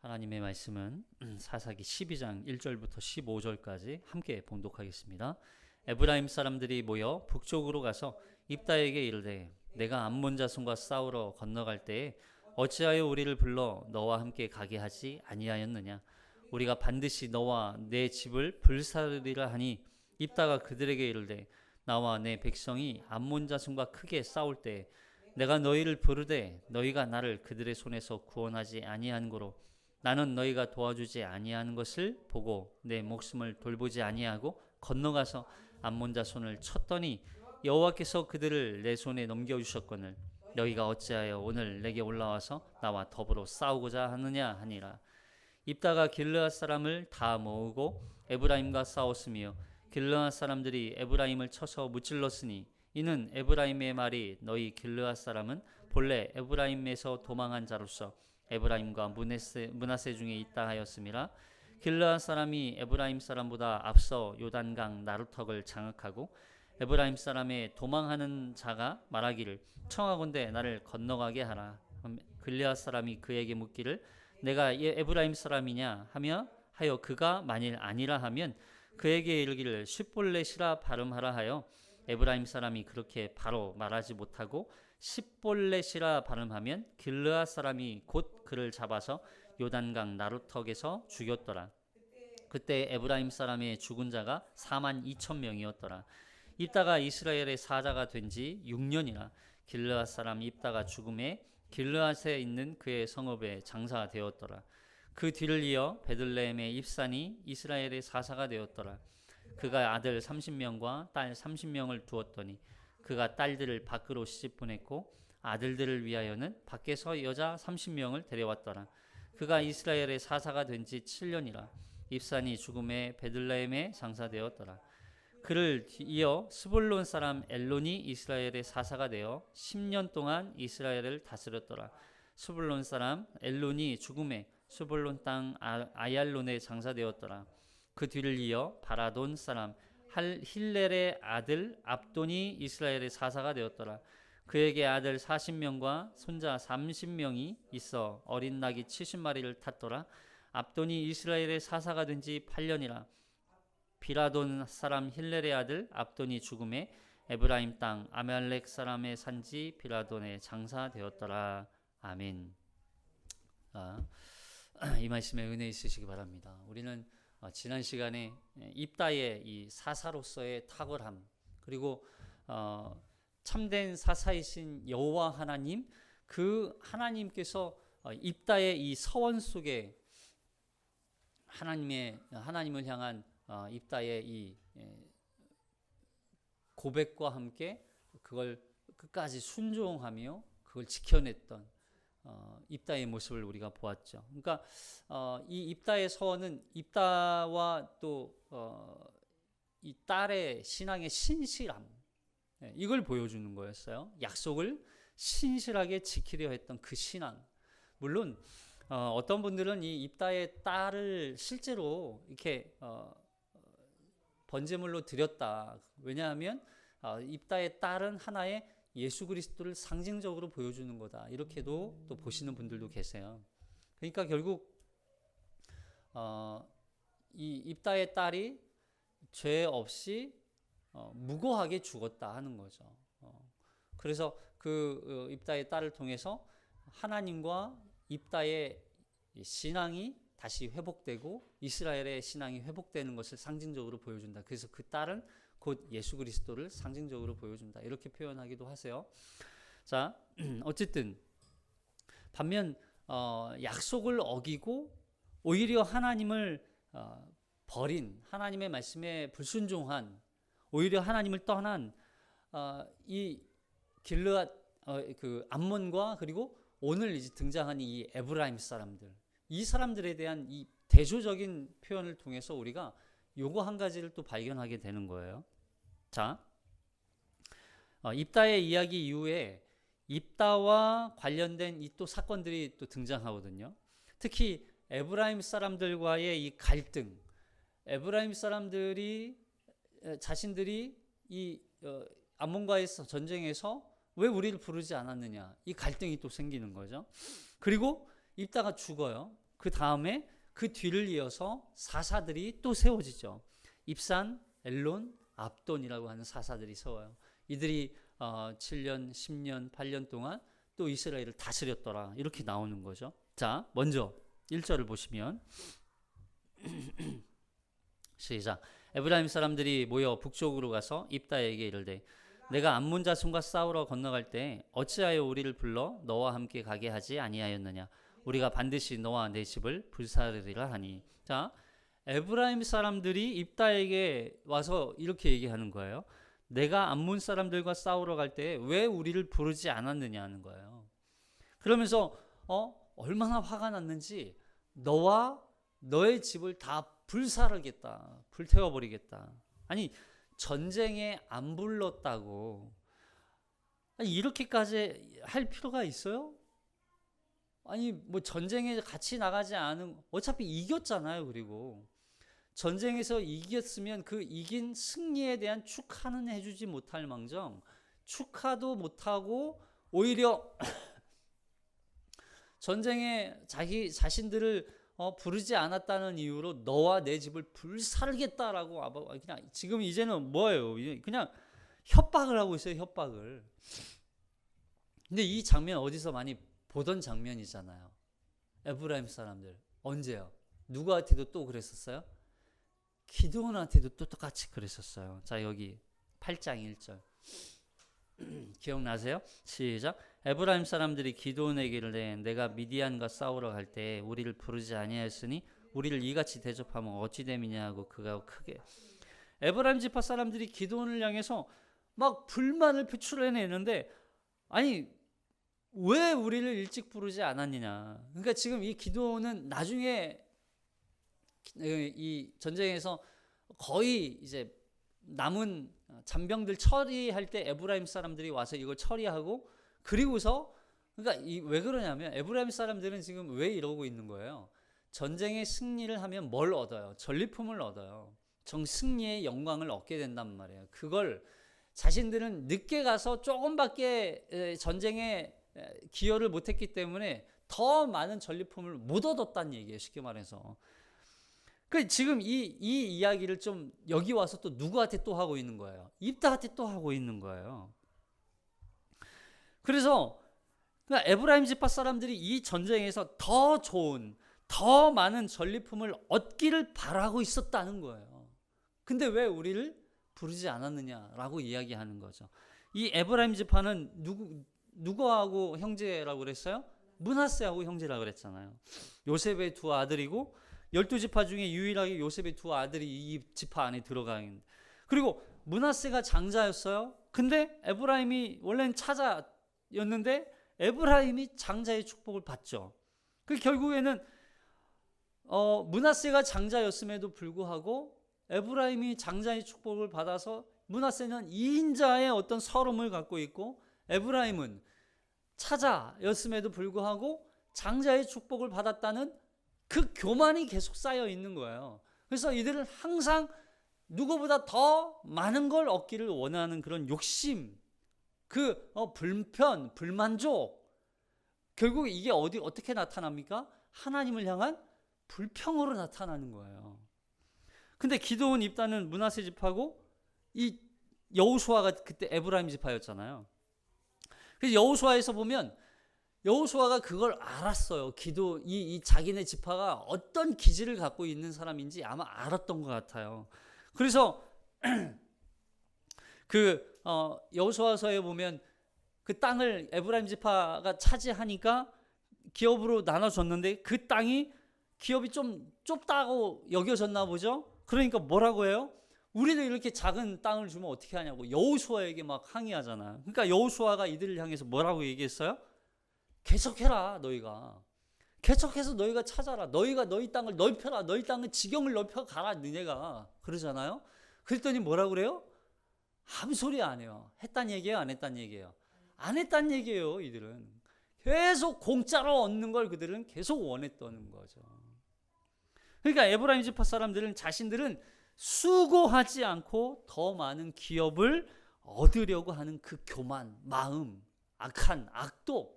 하나님의 말씀은 사사기 12장 1절부터 15절까지 함께 봉독하겠습니다. 에브라임 사람들이 모여 북쪽으로 가서 입다에게 이르되 내가 암몬 자손과 싸우러 건너갈 때에 어찌하여 우리를 불러 너와 함께 가게 하지 아니하였느냐. 우리가 반드시 너와 내 집을 불사르리라 하니 입다가 그들에게 이르되 나와 내 백성이 암몬 자손과 크게 싸울 때에 내가 너희를 부르되 너희가 나를 그들의 손에서 구원하지 아니한 고로 나는 너희가 도와주지 아니하는 것을 보고 내 목숨을 돌보지 아니하고 건너가서 암몬 자손을 쳤더니 여호와께서 그들을 내 손에 넘겨주셨거늘 너희가 어찌하여 오늘 내게 올라와서 나와 더불어 싸우고자 하느냐 하니라. 입다가 길르앗 사람을 다 모으고 에브라임과 싸웠으며 길르앗 사람들이 에브라임을 쳐서 무찔렀으니 이는 에브라임의 말이 너희 길르앗 사람은 본래 에브라임에서 도망한 자로서 에브라임과 므낫세 중에 있다 하였음이라. 길르앗 사람이 에브라임 사람보다 앞서 요단강 나루턱을 장악하고 에브라임 사람의 도망하는 자가 말하기를 청하건대 나를 건너가게 하라. 길르앗 사람이 그에게 묻기를 내가 에브라임 사람이냐 하여 그가 만일 아니라 하면 그에게 이르기를 쉿볼렛이라 발음하라 하여 에브라임 사람이 그렇게 바로 말하지 못하고 쉿볼렛이라 발음하면 길르앗 사람이 곧 그를 잡아서 요단강 나루턱에서 죽였더라. 그때 에브라임 사람의 죽은 자가 4만 2천 명이었더라. 입다가 이스라엘의 사자가 된 지 6년이라 길르앗 사람 입다가 죽음에 길르앗에 있는 그의 성읍에 장사가 되었더라. 그 뒤를 이어 베들레헴의 입산이 이스라엘의 사사가 되었더라. 그가 아들 30명과 딸 30명을 두었더니 그가 딸들을 밖으로 시집 보냈고 아들들을 위하여는 밖에서 여자 30명을 데려왔더라. 그가 이스라엘의 사사가 된 지 7년이라 입산이 죽음에 베들레헴에 장사되었더라. 그를 이어 스불론 사람 엘론이 이스라엘의 사사가 되어 10년 동안 이스라엘을 다스렸더라. 스불론 사람 엘론이 죽음에 스불론 땅 아얄론에 장사되었더라. 그 뒤를 이어 바라돈 사람 힐렐의 아들 압돈이 이스라엘의 사사가 되었더라. 그에게 아들 40명과 손자 30명이 있어 어린 낙이 70마리를 탔더라. 압돈이 이스라엘의 사사가 된 지 8년이라 비라돈 사람 힐렐의 아들 압돈이 죽음에 에브라임 땅 아말렉 사람의 산지 비라돈에 장사되었더라. 아멘. 이 말씀에 은혜 있으시기 바랍니다. 우리는 지난 시간에 입다의 이 사사로서의 탁월함 그리고 참된 사사이신 여호와 하나님 그 하나님께서 입다의 이 서원 속에 하나님을 향한 입다의 이 고백과 함께 그걸 끝까지 순종하며 그걸 지켜냈던 입다의 모습을 우리가 보았죠. 그러니까 이 입다의 서원은 입다와 또 이 딸의 신앙의 신실함 이걸 보여주는 거였어요. 약속을 신실하게 지키려 했던 그 신앙. 물론 어떤 분들은 이 입다의 딸을 실제로 이렇게 번제물로 드렸다. 왜냐하면 입다의 딸은 하나의 예수 그리스도를 상징적으로 보여주는 거다. 이렇게도 또 보시는 분들도 계세요. 그러니까 결국 이 입다의 딸이 죄 없이 무고하게 죽었다 하는 거죠. 그래서 그 입다의 딸을 통해서 하나님과 입다의 신앙이 다시 회복되고 이스라엘의 신앙이 회복되는 것을 상징적으로 보여준다. 그래서 그 딸은 곧 예수 그리스도를 상징적으로 보여준다. 이렇게 표현하기도 하세요. 자, 어쨌든 반면 약속을 어기고 오히려 하나님을 버린 하나님의 말씀에 불순종한 오히려 하나님을 떠난 이 길르앗 그 암몬과 그리고 오늘 이제 등장한 이 에브라임 사람들 이 사람들에 대한 이 대조적인 표현을 통해서 우리가 요거 한 가지를 또 발견하게 되는 거예요. 자, 입다의 이야기 이후에 입다와 관련된 이 또 사건들이 또 등장하거든요. 특히 에브라임 사람들과의 이 갈등, 에브라임 사람들이 자신들이 이 암몬과의 전쟁에서 왜 우리를 부르지 않았느냐 이 갈등이 또 생기는 거죠. 그리고 입다가 죽어요. 그 다음에 그 뒤를 이어서 사사들이 또 세워지죠. 입산, 엘론, 압돈이라고 하는 사사들이 세워요. 이들이 7년, 10년, 8년 동안 또 이스라엘을 다스렸더라. 이렇게 나오는 거죠. 자, 먼저 1절을 보시면 시작. 에브라임 사람들이 모여 북쪽으로 가서 입다에게 이르되 내가 암몬 자손과 싸우러 건너갈 때 어찌하여 우리를 불러 너와 함께 가게 하지 아니하였느냐. 우리가 반드시 너와 내 집을 불사르리라 하니. 자, 에브라임 사람들이 입다에게 와서 이렇게 얘기하는 거예요. 내가 암몬 사람들과 싸우러 갈 때 왜 우리를 부르지 않았느냐 하는 거예요. 그러면서 얼마나 화가 났는지 너와 너의 집을 다 불사르겠다. 불태워버리겠다. 아니 전쟁에 안 불렀다고 아니 이렇게까지 할 필요가 있어요? 아니 뭐 전쟁에 같이 나가지 않은 어차피 이겼잖아요. 그리고 전쟁에서 이겼으면 그 이긴 승리에 대한 축하는 해주지 못할 망정 축하도 못하고 오히려 전쟁에 자기 자신들을 부르지 않았다는 이유로 너와 내 집을 불살겠다라고 그냥 지금 이제는 뭐예요? 그냥 협박을 하고 있어요. 협박을. 근데 이 장면 어디서 많이 보던 장면이잖아요. 에브라임 사람들 언제요? 누구한테도 또 그랬었어요? 기드온한테도 또 똑같이 그랬었어요. 자, 여기 8장 1절 기억나세요? 시작. 에브라임 사람들이 기드온에게 이르되 내가 미디안과 싸우러 갈 때 우리를 부르지 아니하였으니 우리를 이같이 대접하면 어찌 됨이냐 하고 그가 크게. 에브라임 지파 사람들이 기드온을 향해서 막 불만을 표출해내는데 아니 왜 우리를 일찍 부르지 않았느냐. 그러니까 지금 이 기드온은 나중에 이 전쟁에서 거의 이제 남은 잔병들 처리할 때 에브라임 사람들이 와서 이걸 처리하고 그리고서 그러니까 왜 그러냐면 에브라임 사람들은 지금 왜 이러고 있는 거예요. 전쟁에 승리를 하면 뭘 얻어요? 전리품을 얻어요. 승리의 영광을 얻게 된단 말이에요. 그걸 자신들은 늦게 가서 조금밖에 전쟁에 기여를 못했기 때문에 더 많은 전리품을 못 얻었다는 얘기예요. 쉽게 말해서. 그 지금 이 이야기를 좀 여기 와서 또 누구한테 또 하고 있는 거예요? 입다한테 또 하고 있는 거예요. 그래서 에브라임 지파 사람들이 이 전쟁에서 더 좋은, 더 많은 전리품을 얻기를 바라고 있었다는 거예요. 근데 왜 우리를 부르지 않았느냐라고 이야기하는 거죠. 이 에브라임 지파는 누구하고 형제라고 그랬어요? 므낫세하고 형제라고 그랬잖아요. 요셉의 두 아들이고 12지파 중에 유일하게 요셉의 두 아들이 이 지파 안에 들어가 있는데 그리고 므낫세가 장자였어요. 근데 에브라임이 원래는 차자였는데 에브라임이 장자의 축복을 받죠. 그 결국에는 므낫세가 장자였음에도 불구하고 에브라임이 장자의 축복을 받아서 므낫세는 2인자의 어떤 서름을 갖고 있고 에브라임은 차자였음에도 불구하고 장자의 축복을 받았다는 그 교만이 계속 쌓여 있는 거예요. 그래서 이들은 항상 누구보다 더 많은 걸 얻기를 원하는 그런 욕심, 그 불편, 불만족. 결국 이게 어떻게 나타납니까? 하나님을 향한 불평으로 나타나는 거예요. 근데 기드온 입다는 므낫세 지파고 이 여호수아가 그때 에브라임 지파였잖아요. 그래서 여호수아에서 보면 여호수아가 그걸 알았어요. 이 자기네 지파가 어떤 기질을 갖고 있는 사람인지 아마 알았던 것 같아요. 그래서 여호수아서에 보면 그 땅을 에브라임 지파가 차지하니까 기업으로 나눠줬는데 그 땅이 기업이 좀 좁다고 여겨졌나 보죠. 그러니까 뭐라고 해요? 우리는 이렇게 작은 땅을 주면 어떻게 하냐고 여호수아에게 막 항의하잖아요. 그러니까 여호수아가 이들을 향해서 뭐라고 얘기했어요? 개척해라 너희가. 개척해서 너희가 찾아라. 너희가 너희 땅을 넓혀라. 너희 땅의 지경을 넓혀가라 너희가. 그러잖아요. 그랬더니 뭐라고 그래요? 아무 소리 안 해요. 했단 얘기예요? 안 했단 얘기예요? 안 했단 얘기예요. 이들은. 계속 공짜로 얻는 걸 그들은 계속 원했던 거죠. 그러니까 에브라임 지파 사람들은 자신들은 수고하지 않고 더 많은 기업을 얻으려고 하는 그 교만, 마음, 악한 악독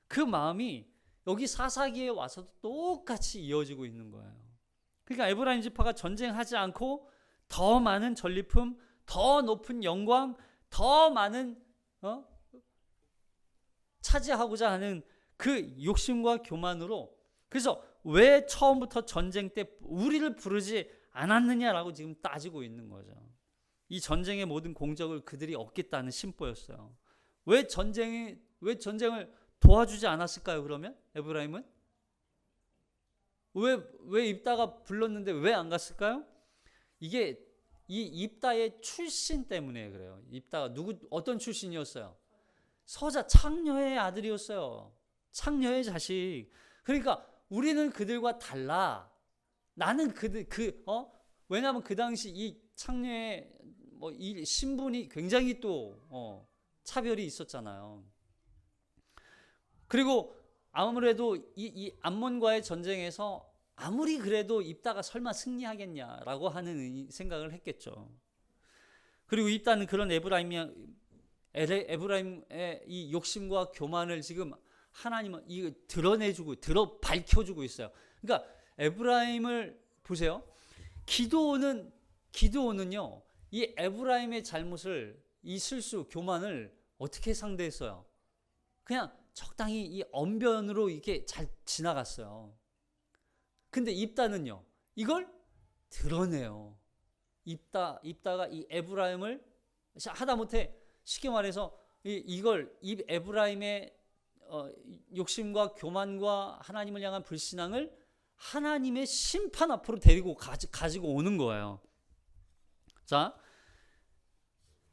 그 마음이 여기 사사기에 와서도 똑같이 이어지고 있는 거예요. 그러니까 에브라임 지파가 전쟁하지 않고 더 많은 전리품, 더 높은 영광, 더 많은 차지하고자 하는 그 욕심과 교만으로, 그래서 왜 처음부터 전쟁 때 우리를 부르지 않았느냐라고 지금 따지고 있는 거죠. 이 전쟁의 모든 공적을 그들이 얻겠다는 심보였어요. 왜 전쟁을 도와주지 않았을까요? 그러면 에브라임은 왜 입다가 불렀는데 왜 안 갔을까요? 이게 이 입다의 출신 때문에 그래요. 입다가 어떤 출신이었어요? 서자 창녀의 아들이었어요. 창녀의 자식. 그러니까 우리는 그들과 달라. 나는 왜냐하면 그 당시 이 창녀의 이 신분이 굉장히 또 차별이 있었잖아요. 그리고 아무래도 이 암몬과의 전쟁에서 아무리 그래도 입다가 설마 승리하겠냐라고 하는 생각을 했겠죠. 그리고 입다는 그런 에브라임의 이 욕심과 교만을 지금 하나님은 이거 밝혀주고 있어요. 그러니까 에브라임을 보세요. 기드온은요, 이 에브라임의 잘못을, 이 실수, 교만을 어떻게 상대했어요? 그냥 적당히 이 언변으로 이렇게 잘 지나갔어요. 근데 입다는요, 이걸 드러내요. 입다가 이 에브라임을 하다못해 쉽게 말해서 이 에브라임의 욕심과 교만과 하나님을 향한 불신앙을 하나님의 심판 앞으로 데리고 가지고 오는 거예요. 자,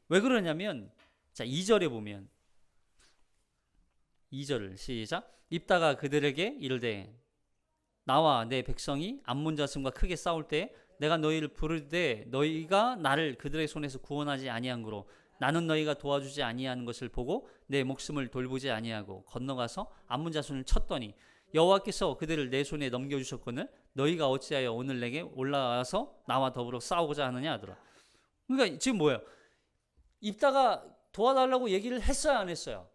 왜 그러냐면, 자, 2절에 보면, 2절을 시작. 입다가 그들에게 이르되 나와 내 백성이 암몬 자손과 크게 싸울 때 내가 너희를 부르되 너희가 나를 그들의 손에서 구원하지 아니한 고로 나는 너희가 도와주지 아니하는 것을 보고 내 목숨을 돌보지 아니하고 건너가서 암몬 자손을 쳤더니 여호와께서 그들을 내 손에 넘겨주셨거늘 너희가 어찌하여 오늘 내게 올라와서 나와 더불어 싸우고자 하느냐 하더라. 그러니까 지금 뭐예요? 입다가 도와달라고 얘기를 했어요, 안 했어요?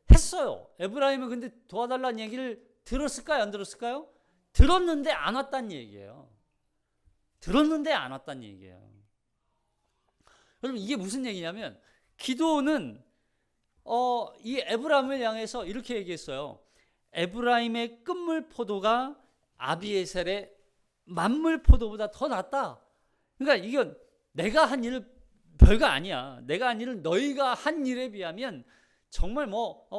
했어요. 에브라임은 근데 도와달라는 얘기를 들었을까요, 안 들었을까요? 들었는데 안 왔다는 얘기예요. 들었는데 안 왔다는 얘기예요. 여러분, 이게 무슨 얘기냐면, 기드온은 이 에브라임을 향해서 이렇게 얘기했어요. 에브라임의 끝물 포도가 아비에셀의 만물 포도보다 더 낫다. 그러니까 이건 내가 한 일 별거 아니야. 내가 한 일은 너희가 한 일에 비하면 정말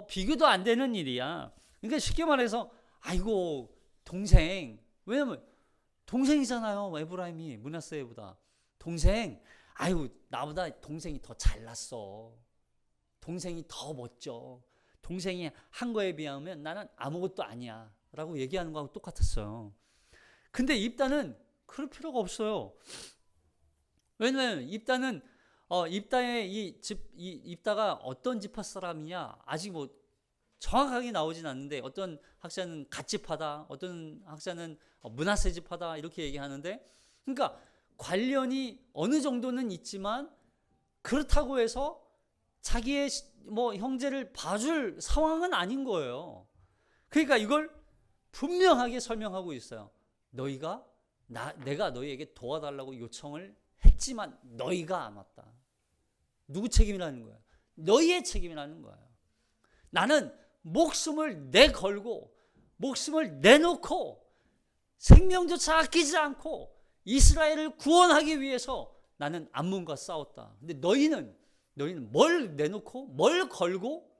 비교도 안 되는 일이야. 그러니까 쉽게 말해서 아이고 동생, 왜냐면 동생이잖아요. 에브라임이 므낫세보다 동생. 아이고 나보다 동생이 더 잘났어. 동생이 더 멋져. 동생이 한 거에 비하면 나는 아무것도 아니야 라고 얘기하는 거하고 똑같았어요. 근데 입다는 그럴 필요가 없어요. 왜냐면 입다는 입다가 어떤 지파 사람이냐 아직 정확하게 나오진 않는데, 어떤 학자는 갓지파다, 어떤 학자는 므낫세 지파다 이렇게 얘기하는데, 그러니까 관련이 어느 정도는 있지만 그렇다고 해서 자기의 형제를 봐줄 상황은 아닌 거예요. 그러니까 이걸 분명하게 설명하고 있어요. 내가 너희에게 도와달라고 요청을 했지만 너희가 안 왔다. 누구 책임이라는 거야? 너희의 책임이라는 거야. 나는 목숨을 내걸고 목숨을 내놓고 생명조차 아끼지 않고 이스라엘을 구원하기 위해서 나는 암몬과 싸웠다. 근데 너희는 뭘 내놓고 뭘 걸고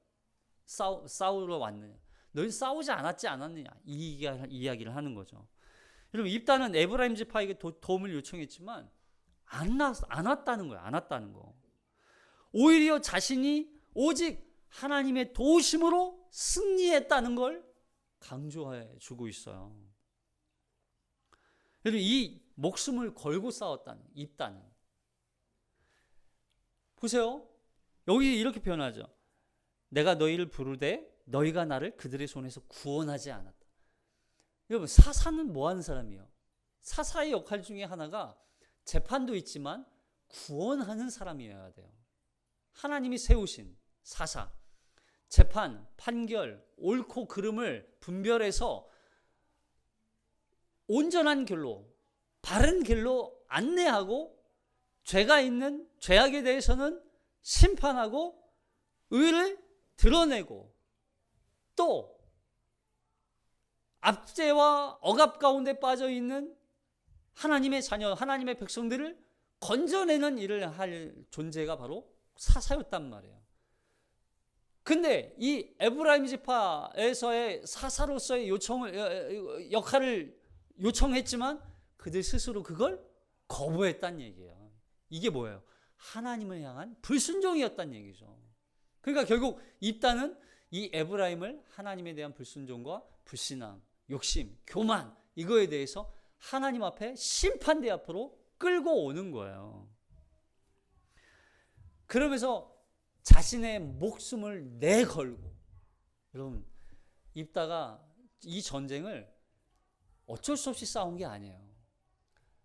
싸우러 왔느냐? 너희는 싸우지 않았느냐? 이 이야기를 하는 거죠. 여러분, 입다는 에브라임 지파에게 도움을 요청했지만 안 왔다는 거예요. 안 왔다는 거. 오히려 자신이 오직 하나님의 도우심으로 승리했다는 걸 강조해 주고 있어요. 여러분, 이 목숨을 걸고 싸웠다는 입다는, 보세요. 여기 이렇게 표현하죠. 내가 너희를 부르되 너희가 나를 그들의 손에서 구원하지 않았다. 여러분, 사사는 뭐 하는 사람이에요? 사사의 역할 중에 하나가 재판도 있지만 구원하는 사람이어야 돼요. 하나님이 세우신 사사. 재판, 판결, 옳고 그름을 분별해서 온전한 길로, 바른 길로 안내하고 죄가 있는 죄악에 대해서는 심판하고 의를 드러내고 또 압제와 억압 가운데 빠져 있는 하나님의 자녀, 하나님의 백성들을 건져내는 일을 할 존재가 바로 사사였단 말이에요. 근데 이 에브라임 지파에서의 사사로서의 역할을 요청했지만 그들 스스로 그걸 거부했단 얘기예요. 이게 뭐예요? 하나님을 향한 불순종이었단 얘기죠. 그러니까 결국 입다는 이 에브라임을 하나님에 대한 불순종과 불신앙, 욕심, 교만 이거에 대해서 하나님 앞에 심판대 앞으로 끌고 오는 거예요. 그러면서 자신의 목숨을 내걸고, 여러분 입다가 이 전쟁을 어쩔 수 없이 싸운 게 아니에요.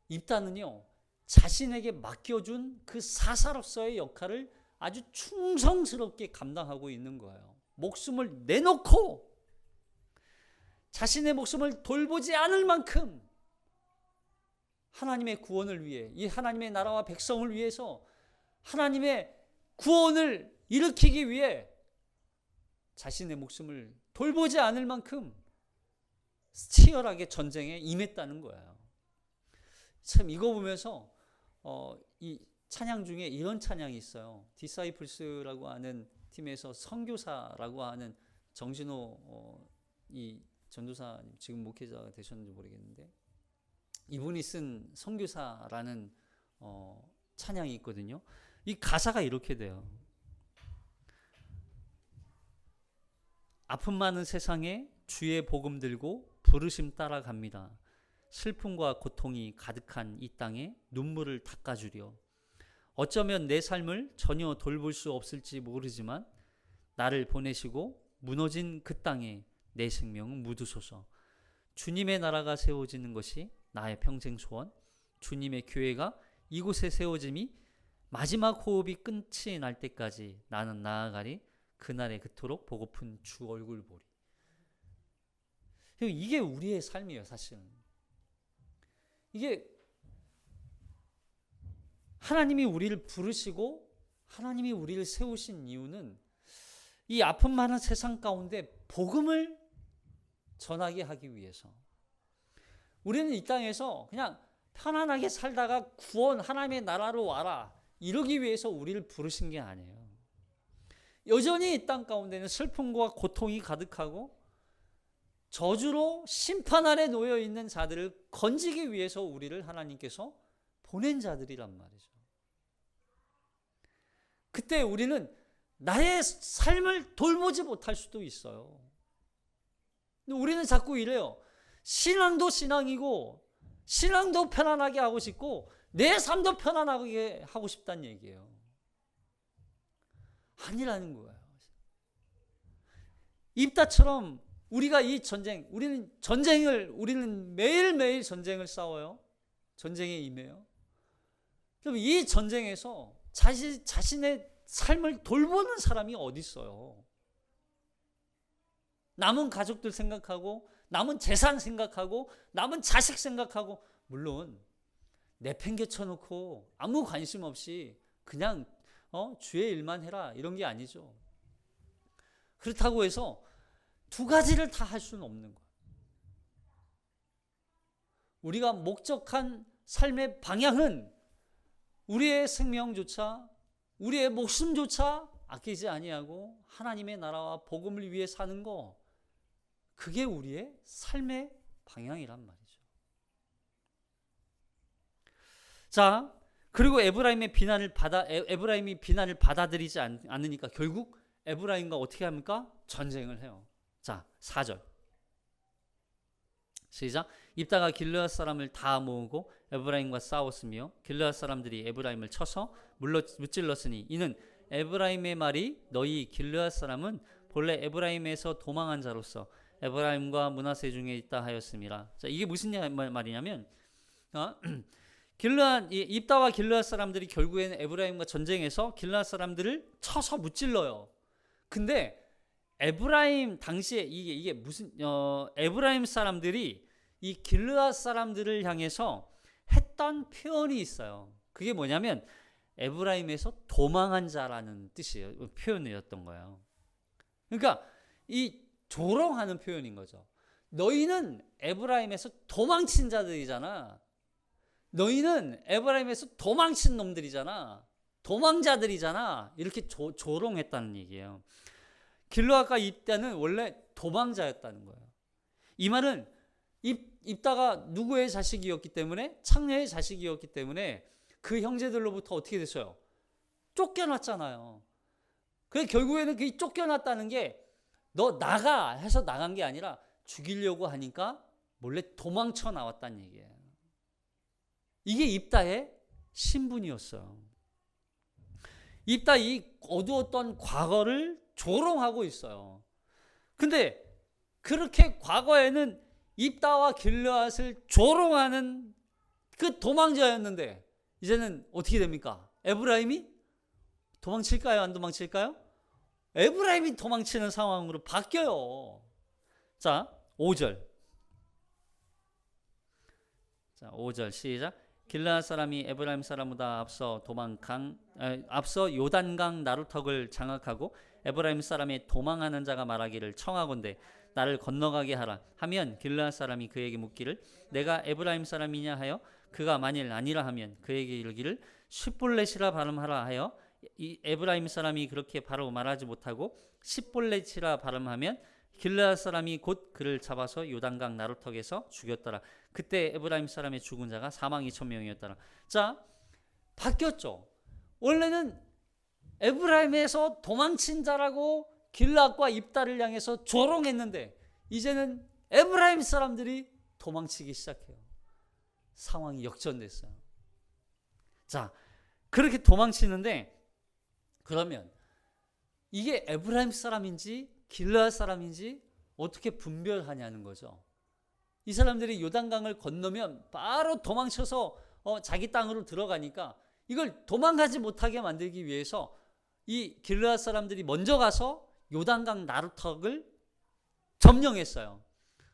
입다는요 자신에게 맡겨준 그 사사로서의 역할을 아주 충성스럽게 감당하고 있는 거예요. 목숨을 내놓고 자신의 목숨을 돌보지 않을 만큼 하나님의 구원을 위해, 이 하나님의 나라와 백성을 위해서 하나님의 구원을 일으키기 위해 자신의 목숨을 돌보지 않을 만큼 치열하게 전쟁에 임했다는 거예요. 참 이거 보면서 이 찬양 중에 이런 찬양이 있어요. 디사이플스라고 하는 팀에서 선교사라고 하는 정진호 이 전도사님, 지금 목회자가 되셨는지 모르겠는데 이분이 쓴 선교사라는 찬양이 있거든요. 이 가사가 이렇게 돼요. 아픔 많은 세상에 주의 복음 들고 부르심 따라갑니다. 슬픔과 고통이 가득한 이 땅에 눈물을 닦아주려. 어쩌면 내 삶을 전혀 돌볼 수 없을지 모르지만 나를 보내시고 무너진 그 땅에 내 생명을 묻으소서. 주님의 나라가 세워지는 것이 나의 평생 소원. 주님의 교회가 이곳에 세워짐이 마지막 호흡이 끝이 날 때까지 나는 나아가리. 그날에 그토록 보고픈 주 얼굴 보리. 이게 우리의 삶이에요, 사실은. 이게 하나님이 우리를 부르시고 하나님이 우리를 세우신 이유는 이 아픔 많은 세상 가운데 복음을 전하게 하기 위해서. 우리는 이 땅에서 그냥 편안하게 살다가 구원, 하나님의 나라로 와라 이러기 위해서 우리를 부르신 게 아니에요. 여전히 이 땅 가운데는 슬픔과 고통이 가득하고 저주로 심판 아래 놓여 있는 자들을 건지기 위해서 우리를 하나님께서 보낸 자들이란 말이죠. 그때 우리는 나의 삶을 돌보지 못할 수도 있어요. 근데 우리는 자꾸 이래요. 신앙도 신앙이고 신앙도 편안하게 하고 싶고 내 삶도 편안하게 하고 싶다는 얘기예요. 아니라는 거예요. 입다처럼 우리가 이 전쟁, 우리는 매일매일 전쟁을 싸워요. 전쟁에 임해요. 그럼 이 전쟁에서 자신의 삶을 돌보는 사람이 어디 있어요? 남은 가족들 생각하고, 남은 재산 생각하고, 남은 자식 생각하고, 물론 내팽개쳐 놓고 아무 관심 없이 그냥 주의 일만 해라 이런 게 아니죠. 그렇다고 해서 두 가지를 다 할 수는 없는 거예요. 우리가 목적한 삶의 방향은 우리의 생명조차, 우리의 목숨조차 아끼지 아니하고 하나님의 나라와 복음을 위해 사는 거, 그게 우리의 삶의 방향이란 말이죠. 자, 그리고 에브라임이 비난을 받아들이지 않으니까 결국 에브라임과 어떻게 합니까? 전쟁을 해요. 자, 4절 시작. 입다가 길르앗 사람을 다 모으고 에브라임과 싸웠으며 길르앗 사람들이 에브라임을 쳐서 무찔렀으니 이는 에브라임의 말이 너희 길르앗 사람은 본래 에브라임에서 도망한 자로서 에브라임과 므낫세 중에 있다 하였습니다. 자, 이게 무슨 말이냐면 입다와 길르앗 사람들이 결국에는 에브라임과 전쟁에서 길르앗 사람들을 쳐서 무찔러요. 근데 에브라임 당시에 이게 무슨 에브라임 사람들이 이 길르앗 사람들을 향해서 했던 표현이 있어요. 그게 뭐냐면 에브라임에서 도망한 자라는 뜻이에요. 표현이었던 거예요. 그러니까 이 조롱하는 표현인 거죠. 너희는 에브라임에서 도망친 자들이잖아. 너희는 에브라임에서 도망친 놈들이잖아. 도망자들이잖아. 이렇게 조롱했다는 얘기예요. 길르앗과 입다는 원래 도망자였다는 거예요. 이 말은 입다가 누구의 자식이었기 때문에, 창녀의 자식이었기 때문에 그 형제들로부터 어떻게 됐어요? 쫓겨났잖아요. 그래 결국에는 그 쫓겨났다는 게 너 나가 해서 나간 게 아니라 죽이려고 하니까 몰래 도망쳐 나왔다는 얘기예요. 이게 입다의 신분이었어요. 입다 이 어두웠던 과거를 조롱하고 있어요. 근데 그렇게 과거에는 입다와 길르앗을 조롱하는 그 도망자였는데 이제는 어떻게 됩니까? 에브라임이 도망칠까요? 안 도망칠까요? 에브라임이 도망치는 상황으로 바뀌어요. 자, 5절. 자, 5절 시작. 길르앗 사람이 에브라임 사람보다 앞서 요단강 나루턱을 장악하고 에브라임 사람의 도망하는 자가 말하기를 청하건대 나를 건너가게 하라 하면 길르앗 사람이 그에게 묻기를 내가 에브라임 사람이냐 하여 그가 만일 아니라 하면 그에게 이르기를 쉿볼렛이라 발음하라 하여 이 에브라임 사람이 그렇게 바로 말하지 못하고 쉿볼렛이라 발음하면 길르앗 사람이 곧 그를 잡아서 요단강 나루턱에서 죽였더라. 그때 에브라임 사람의 죽은 자가 42,000명이었더라. 자, 바뀌었죠. 원래는 에브라임에서 도망친 자라고 길르앗과 입다를 향해서 조롱했는데 이제는 에브라임 사람들이 도망치기 시작해요. 상황이 역전됐어요. 자, 그렇게 도망치는데 그러면 이게 에브라임 사람인지 길르앗 사람인지 어떻게 분별하냐는 거죠. 이 사람들이 요단강을 건너면 바로 도망쳐서 자기 땅으로 들어가니까 이걸 도망가지 못하게 만들기 위해서 이 길르앗 사람들이 먼저 가서 요단강 나루턱을 점령했어요.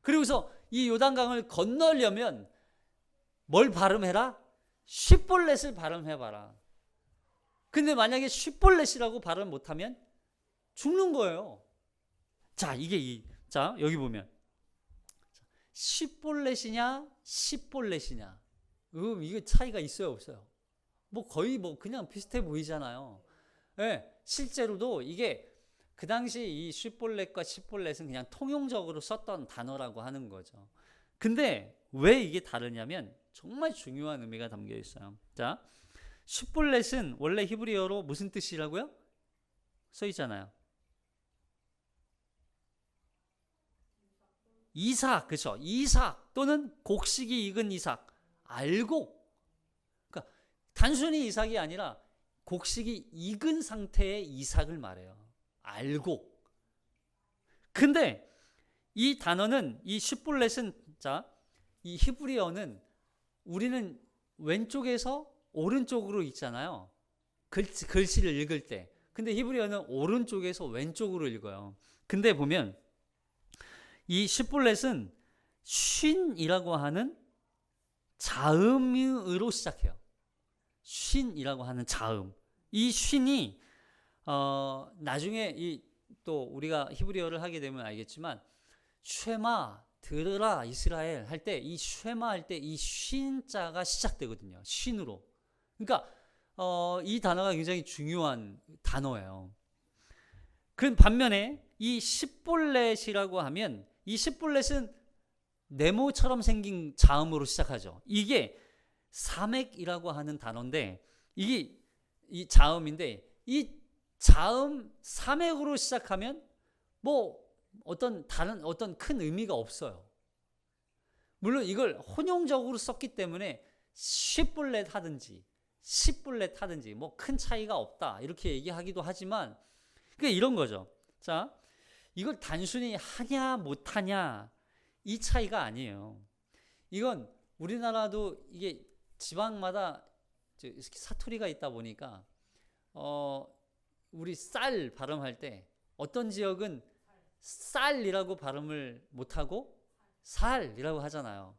그리고서 이 요단강을 건너려면 뭘 발음해라? 쉿볼렛을 발음해봐라. 근데 만약에 쉿볼렛이라고 발음 못하면 죽는 거예요. 자, 자, 여기 보면 쉿볼렛이냐 쉿볼렛이냐 이거 차이가 있어요 없어요? 거의 그냥 비슷해 보이잖아요. 네, 실제로도 이게 그 당시 이 쉿볼렛과 쉿볼렛은 그냥 통용적으로 썼던 단어라고 하는 거죠. 근데 왜 이게 다르냐면 정말 중요한 의미가 담겨 있어요. 자, 쉿볼렛은 원래 히브리어로 무슨 뜻이라고요? 써 있잖아요. 이삭, 그렇죠? 이삭 또는 곡식이 익은 이삭, 알곡. 그러니까 단순히 이삭이 아니라 곡식이 익은 상태의 이삭을 말해요. 알곡. 근데 이 단어는 이 쉿볼렛은 자, 이 히브리어는 우리는 왼쪽에서 오른쪽으로 읽잖아요. 글씨를 읽을 때. 근데 히브리어는 오른쪽에서 왼쪽으로 읽어요. 근데 보면 이 쉿볼렛은 쉰이라고 하는 자음으로 시작해요. 쉰이라고 하는 자음. 이 쉰이 나중에 또 우리가 히브리어를 하게 되면 알겠지만 쉐마 들으라 이스라엘 할 때 이 쉐마 할 때 이 쉰자가 시작되거든요. 쉰으로. 그러니까 이 단어가 굉장히 중요한 단어예요. 그 반면에 이 쉿볼렛이라고 하면 이 쉿볼렛은 네모처럼 생긴 자음으로 시작하죠. 이게 사맥이라고 하는 단어인데 이게 이 자음인데 이 자음 사맥으로 시작하면 어떤 큰 의미가 없어요. 물론 이걸 혼용적으로 썼기 때문에 쉿볼렛 하든지 쉿볼렛 하든지 큰 차이가 없다 이렇게 얘기하기도 하지만 그게 이런 거죠. 자, 이걸 단순히 하냐 못하냐 이 차이가 아니에요. 이건 우리나라도 이게 지방마다 사투리가 있다 보니까 우리 쌀 발음할 때 어떤 지역은 쌀이라고 발음을 못하고 살이라고 하잖아요.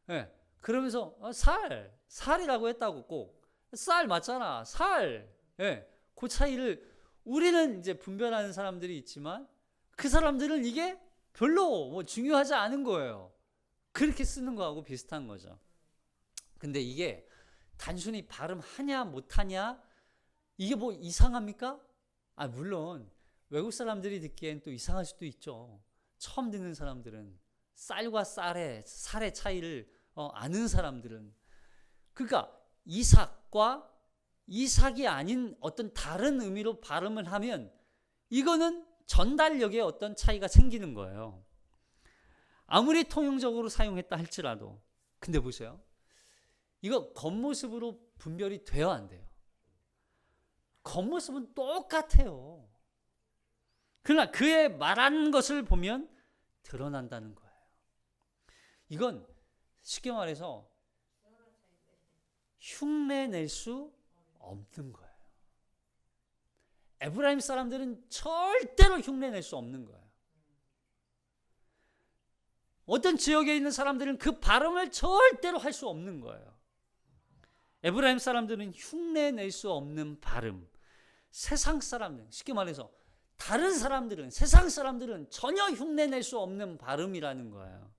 예. 그러면서 살이라고 했다고 꼭 쌀 맞잖아, 살. 예. 그 차이를 우리는 이제 분별하는 사람들이 있지만 그 사람들은 이게 별로 뭐 중요하지 않은 거예요. 그렇게 쓰는 거하고 비슷한 거죠. 근데 이게 단순히 발음하냐 못하냐 이게 뭐 이상합니까? 물론 외국 사람들이 듣기엔 또 이상할 수도 있죠. 처음 듣는 사람들은 쌀과 살의 차이를 아는 사람들은, 그러니까 이삭과 이삭이 아닌 어떤 다른 의미로 발음을 하면 이거는 전달력에 어떤 차이가 생기는 거예요. 아무리 통용적으로 사용했다 할지라도. 근데 보세요. 이거 겉모습으로 분별이 돼야 안 돼요. 겉모습은 똑같아요. 그러나 그의 말한 것을 보면 드러난다는 거예요. 이건 쉽게 말해서 흉내 낼 수 없는 거예요. 에브라임 사람들은 절대로 흉내 낼 수 없는 거예요. 어떤 지역에 있는 사람들은 그 발음을 절대로 할 수 없는 거예요. 에브라임 사람들은 흉내 낼 수 없는 발음. 세상 사람들, 쉽게 말해서 다른 사람들은, 세상 사람들은 전혀 흉내 낼 수 없는 발음이라는 거예요.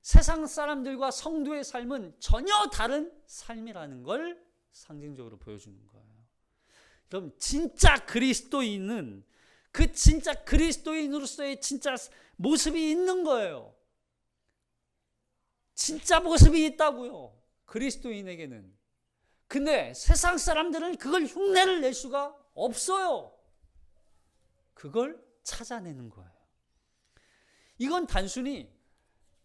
세상 사람들과 성도의 삶은 전혀 다른 삶이라는 걸 상징적으로 보여주는 거예요. 그럼 진짜 그리스도인은 그 진짜 그리스도인으로서의 진짜 모습이 있는 거예요. 진짜 모습이 있다고요. 그리스도인에게는. 근데 세상 사람들은 그걸 흉내를 낼 수가 없어요. 그걸 찾아내는 거예요. 이건 단순히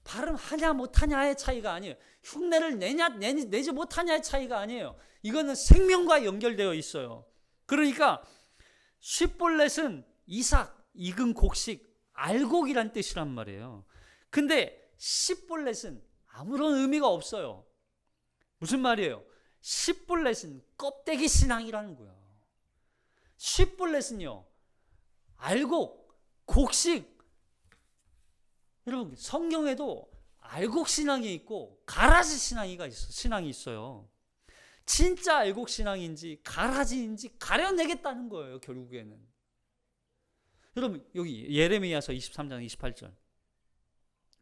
발음하냐 못하냐의 차이가 아니에요. 흉내를 내지 못하냐의 차이가 아니에요. 이거는 생명과 연결되어 있어요. 그러니까 쉽볼렛은 이삭, 익은 곡식, 알곡이란 뜻이란 말이에요. 근데 십볼렛은 아무런 의미가 없어요. 무슨 말이에요? 십볼렛은 껍데기 신앙이라는 거예요. 십볼렛은요, 알곡, 곡식. 여러분 성경에도 알곡 신앙이 있고 가라지 신앙이 있어요. 진짜 알곡 신앙인지 가라지인지 가려내겠다는 거예요. 결국에는. 여러분 여기 예레미야서 23장 28절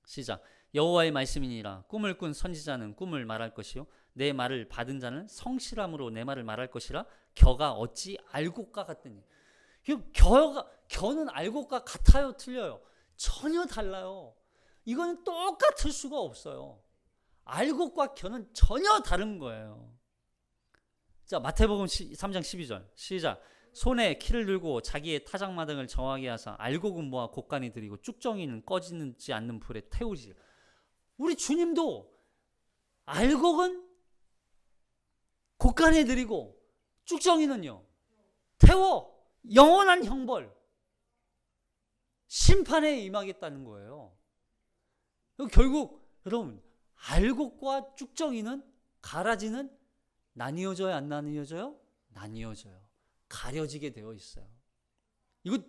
시작. 여호와의 말씀이니라. 꿈을 꾼 선지자는 꿈을 말할 것이요 내 말을 받은 자는 성실함으로 내 말을 말할 것이라. 겨가 어찌 알곡과 같더니. 겨는 알곡과 같아요, 틀려요? 전혀 달라요. 이거는 똑같을 수가 없어요. 알곡과 겨는 전혀 다른 거예요. 자, 마태복음 3장 12절 시작. 손에 키를 들고 자기의 타작마당을 정하게 하사 알곡은 모아 곡간에 들이고 쭉정이는 꺼지지 않는 불에 태우지. 우리 주님도 알곡은 곡간에 들이고 쭉정이는요 태워 영원한 형벌, 심판에 임하겠다는 거예요. 결국 여러분 알곡과 쭉정이는, 가라지는 나뉘어져요, 안 나뉘어져요? 나뉘어져요. 가려지게 되어 있어요. 이거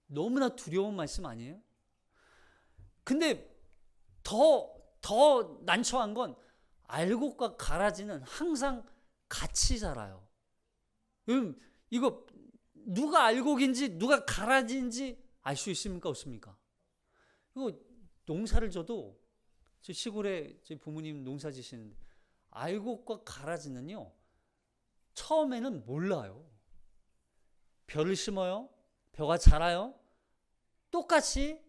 너무나 두려운 말씀 아니에요? 근데 더 난처한 건 알곡과 가라지는 항상 같이 자라요. 여러분 이거 누가 알곡인지 누가 가라지인지 알 수 있습니까, 없습니까? 이거 농사를 져도 저 시골에 제 부모님 농사 지시는데 알곡과 가라지는요 처음에는 몰라요. 벼를 심어요. 벼가 자라요. 똑같이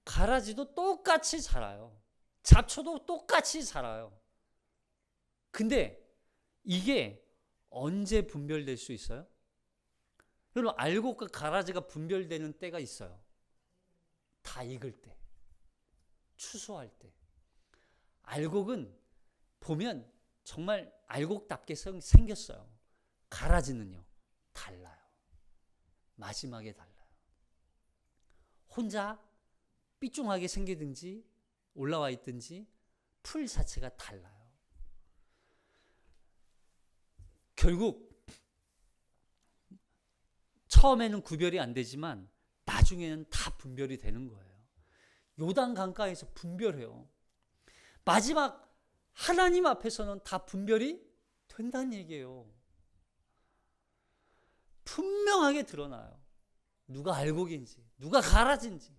가라지도 똑같이 자라요. 잡초도 똑같이 자라요. 근데 이게 언제 분별될 수 있어요? 여러분 알곡과 가라지가 분별되는 때가 있어요. 다 익을 때, 추수할 때. 알곡은 보면 정말 알곡답게 생겼어요. 가라지는요 달라요. 마지막에 달라요. 혼자 삐뚤하게 생기든지 올라와 있든지 풀 자체가 달라요. 결국 처음에는 구별이 안 되지만 나중에는 다 분별이 되는 거예요. 요단 강가에서 분별해요. 마지막 하나님 앞에서는 다 분별이 된다는 얘기예요. 분명하게 드러나요. 누가 알곡인지, 누가 가라진지.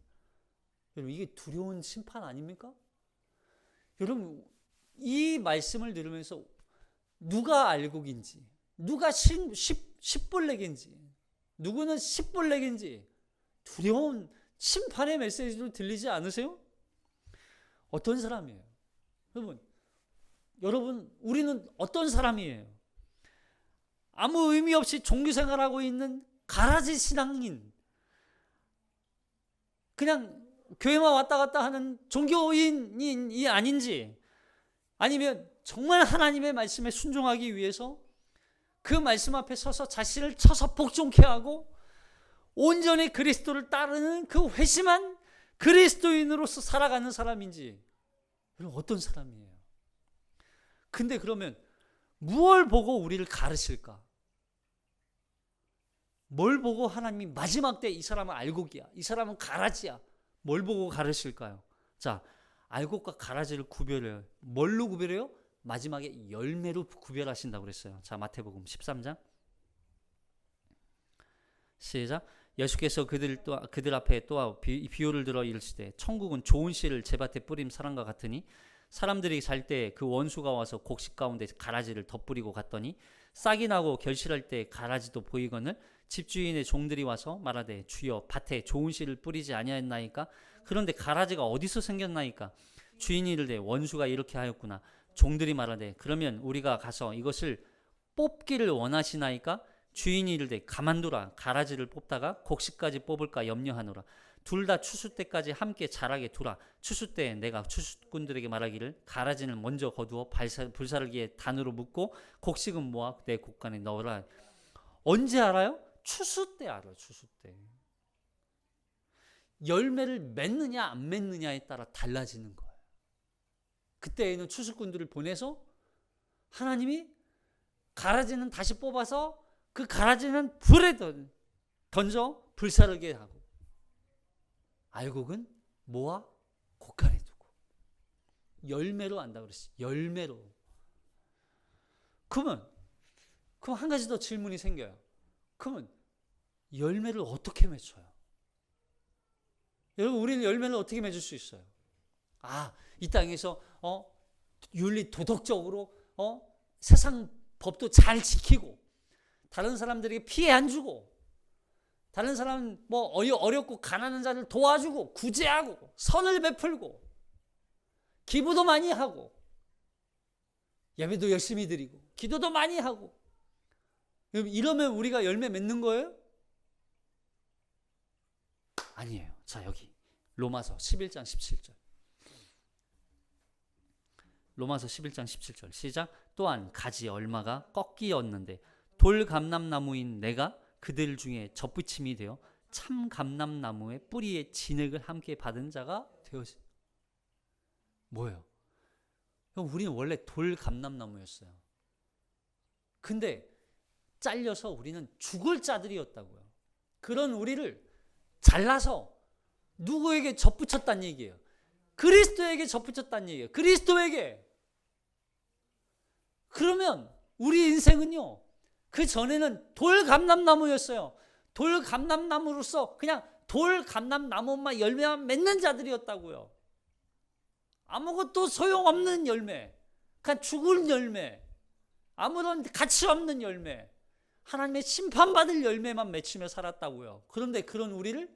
여러분, 이게 두려운 심판 아닙니까? 여러분, 이 말씀을 들으면서 누가 알곡인지, 누가 십볼렉인지, 누구는 십볼렉인지 두려운 심판의 메시지로 들리지 않으세요? 어떤 사람이에요? 여러분, 우리는 어떤 사람이에요? 아무 의미 없이 종교생활하고 있는 가라지 신앙인, 그냥 교회만 왔다 갔다 하는 종교인이 아닌지, 아니면 정말 하나님의 말씀에 순종하기 위해서 그 말씀 앞에 서서 자신을 쳐서 복종케 하고 온전히 그리스도를 따르는 그 회심한 그리스도인으로서 살아가는 사람인지, 여러분 어떤 사람이에요? 근데 그러면 무엇을 보고 우리를 가르칠까? 뭘 보고 하나님이 마지막 때 이 사람은 알곡이야, 이 사람은 가라지야, 뭘 보고 가르칠까요? 자, 알곡과 가라지를 구별해요. 뭘로 구별해요? 마지막에 열매로 구별하신다고 그랬어요. 자, 마태복음 13장 시작. 예수께서 그들 앞에 또 비유를 들어 이르시되 천국은 좋은 씨를 제밭에 뿌린 사람과 같으니 사람들이 살 때 그 원수가 와서 곡식 가운데 가라지를 덧뿌리고 갔더니 싹이 나고 결실할 때 가라지도 보이거늘 집주인의 종들이 와서 말하되 주여 밭에 좋은 씨를 뿌리지 아니하였나이까? 그런데 가라지가 어디서 생겼나이까? 주인이 이르되 원수가 이렇게 하였구나. 종들이 말하되 그러면 우리가 가서 이것을 뽑기를 원하시나이까? 주인이 이르되 가만두라. 가라지를 뽑다가 곡식까지 뽑을까 염려하노라. 둘 다 추수 때까지 함께 자라게 두라. 추수 때에 내가 추수꾼들에게 말하기를 가라지는 먼저 거두어 불사르기에 단으로 묶고 곡식은 모아 내 곡간에 넣으라. 언제 알아요? 추수 때 알아요. 추수 때. 열매를 맺느냐 안 맺느냐에 따라 달라지는 거예요. 그때에는 추수꾼들을 보내서 하나님이 가라지는 다시 뽑아서 그 가라지는 불에 던져 불사르게 하고, 알곡은 모아 곡간에 두고. 열매로 안다 그랬어요. 열매로. 그러면 한 가지 더 질문이 생겨요. 그러면 열매를 어떻게 맺어요? 여러분, 우리는 열매를 어떻게 맺을 수 있어요? 이 땅에서 윤리 도덕적으로 세상 법도 잘 지키고, 다른 사람들에게 피해 안 주고, 다른 사람 어렵고 가난한 자를 도와주고 구제하고 선을 베풀고 기부도 많이 하고 예배도 열심히 드리고 기도도 많이 하고, 이러면 우리가 열매 맺는 거예요? 아니에요. 자, 여기 로마서 11장 17절. 로마서 11장 17절 시작. 또한 가지 얼마가 꺾이었는데 돌 감람나무인 내가 그들 중에 접붙임이 되어 참 감람나무의 뿌리에 진액을 함께 받은 자가 되어지. 뭐예요? 우리는 원래 돌 감람나무였어요. 근데 잘려서 우리는 죽을 자들이었다고요. 그런 우리를 잘라서 누구에게 접붙였다는 얘기예요? 그리스도에게 접붙였다는 얘기예요. 그리스도에게. 그러면 우리 인생은요, 그 전에는 돌 감람나무였어요. 돌 감람나무로서 그냥 돌 감람나무만 열매만 맺는 자들이었다고요. 아무것도 소용없는 열매, 그냥 죽을 열매, 아무런 가치 없는 열매, 하나님의 심판받을 열매만 맺히며 살았다고요. 그런데 그런 우리를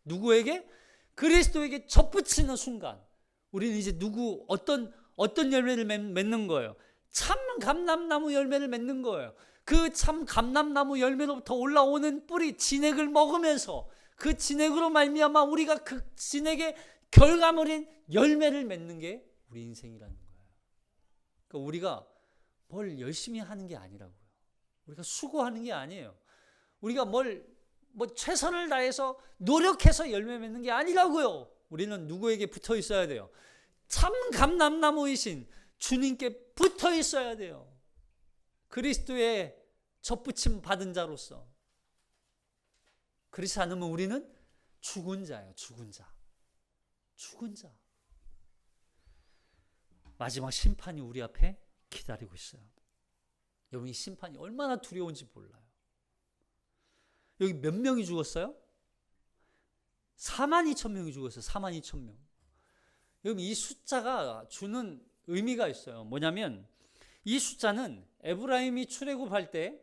누구에게? 그리스도에게 접붙이는 순간 우리는 이제 어떤 열매를 맺는 거예요? 참 감람나무 열매를 맺는 거예요. 그 참 감람나무 열매로부터 올라오는 뿌리 진액을 먹으면서 그 진액으로 말미암아 우리가 그 진액의 결과물인 열매를 맺는 게 우리 인생이라는 거예요. 그러니까 우리가 뭘 열심히 하는 게 아니라고요. 우리가 수고하는 게 아니에요. 우리가 최선을 다해서 노력해서 열매 맺는 게 아니라고요. 우리는 누구에게 붙어 있어야 돼요? 참 감람나무이신 주님께 붙어 있어야 돼요. 그리스도의 접붙임 받은 자로서. 그렇지 않으면 우리는 죽은 자예요. 죽은 자. 죽은 자. 마지막 심판이 우리 앞에 기다리고 있어요. 여러분, 이 심판이 얼마나 두려운지 몰라요. 여기 몇 명이 죽었어요? 42,000명이 죽었어요. 42,000명. 여러분, 이 숫자가 주는 의미가 있어요. 뭐냐면 이 숫자는 에브라임이 출애굽할 때